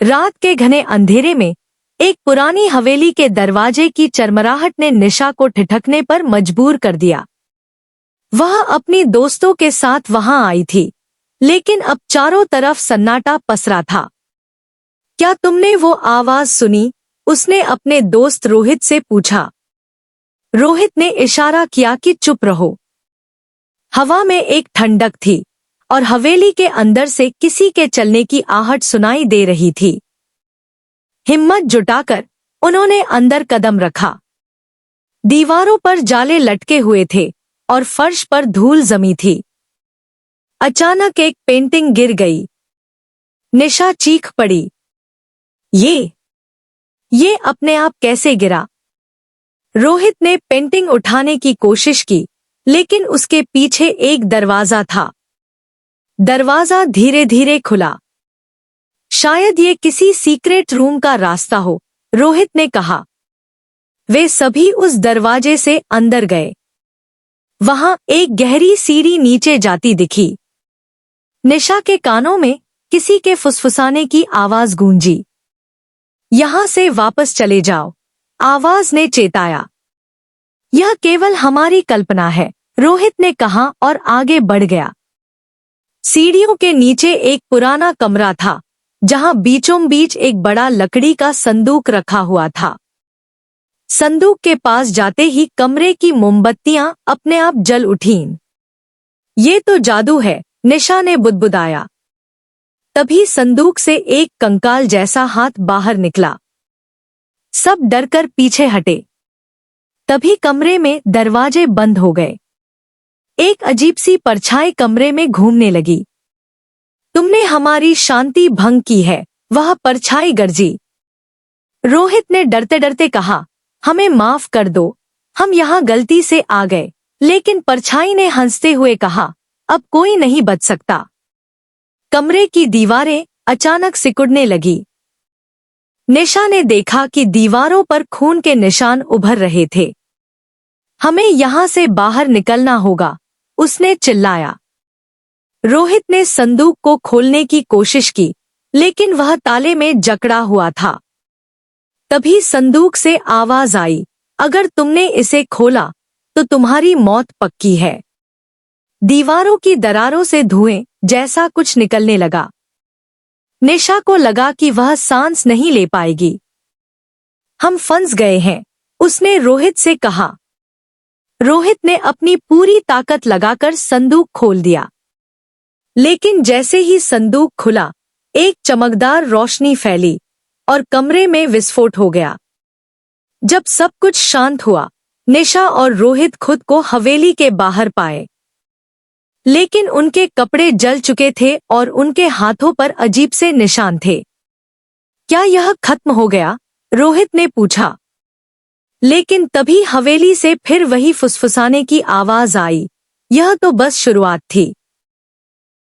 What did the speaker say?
रात के घने अंधेरे में एक पुरानी हवेली के दरवाजे की चरमराहट ने निशा को ठिठकने पर मजबूर कर दिया। वह अपनी दोस्तों के साथ वहां आई थी, लेकिन अब चारों तरफ सन्नाटा पसरा था। क्या तुमने वो आवाज सुनी? उसने अपने दोस्त रोहित से पूछा। रोहित ने इशारा किया कि चुप रहो। हवा में एक ठंडक थी और हवेली के अंदर से किसी के चलने की आहट सुनाई दे रही थी। हिम्मत जुटाकर उन्होंने अंदर कदम रखा। दीवारों पर जाले लटके हुए थे और फर्श पर धूल जमी थी। अचानक एक पेंटिंग गिर गई। निशा चीख पड़ी। ये अपने आप कैसे गिरा? रोहित ने पेंटिंग उठाने की कोशिश की, लेकिन उसके पीछे एक दरवाजा था। दरवाजा धीरे धीरे खुला। शायद ये किसी सीक्रेट रूम का रास्ता हो, रोहित ने कहा। वे सभी उस दरवाजे से अंदर गए। वहां एक गहरी सीढ़ी नीचे जाती दिखी। निशा के कानों में किसी के फुसफुसाने की आवाज गूंजी। यहां से वापस चले जाओ, आवाज ने चेताया। यह केवल हमारी कल्पना है, रोहित ने कहा और आगे बढ़ गया। सीढ़ियों के नीचे एक पुराना कमरा था, जहां बीचों बीच एक बड़ा लकड़ी का संदूक रखा हुआ था। संदूक के पास जाते ही कमरे की मोमबत्तियां अपने आप जल उठीं। ये तो जादू है, निशा ने बुदबुदाया। तभी संदूक से एक कंकाल जैसा हाथ बाहर निकला। सब डरकर पीछे हटे। तभी कमरे में दरवाजे बंद हो गए। एक अजीब सी परछाई कमरे में घूमने लगी। तुमने हमारी शांति भंग की है, वह परछाई गरजी। रोहित ने डरते डरते कहा, हमें माफ कर दो, हम यहाँ गलती से आ गए। लेकिन परछाई ने हंसते हुए कहा, अब कोई नहीं बच सकता। कमरे की दीवारें अचानक सिकुड़ने लगी। निशा ने देखा कि दीवारों पर खून के निशान उभर रहे थे। हमें यहाँ से बाहर निकलना होगा, उसने चिल्लाया। रोहित ने संदूक को खोलने की कोशिश की, लेकिन वह ताले में जकड़ा हुआ था। तभी संदूक से आवाज आई, अगर तुमने इसे खोला तो तुम्हारी मौत पक्की है। दीवारों की दरारों से धुएं जैसा कुछ निकलने लगा। निशा को लगा कि वह सांस नहीं ले पाएगी। हम फंस गए हैं, उसने रोहित से कहा। रोहित ने अपनी पूरी ताकत लगाकर संदूक खोल दिया। लेकिन जैसे ही संदूक खुला, एक चमकदार रोशनी फैली और कमरे में विस्फोट हो गया। जब सब कुछ शांत हुआ, निशा और रोहित खुद को हवेली के बाहर पाए। लेकिन उनके कपड़े जल चुके थे और उनके हाथों पर अजीब से निशान थे। क्या यह खत्म हो गया? रोहित ने पूछा। लेकिन तभी हवेली से फिर वही फुसफुसाने की आवाज आई, यह तो बस शुरुआत थी।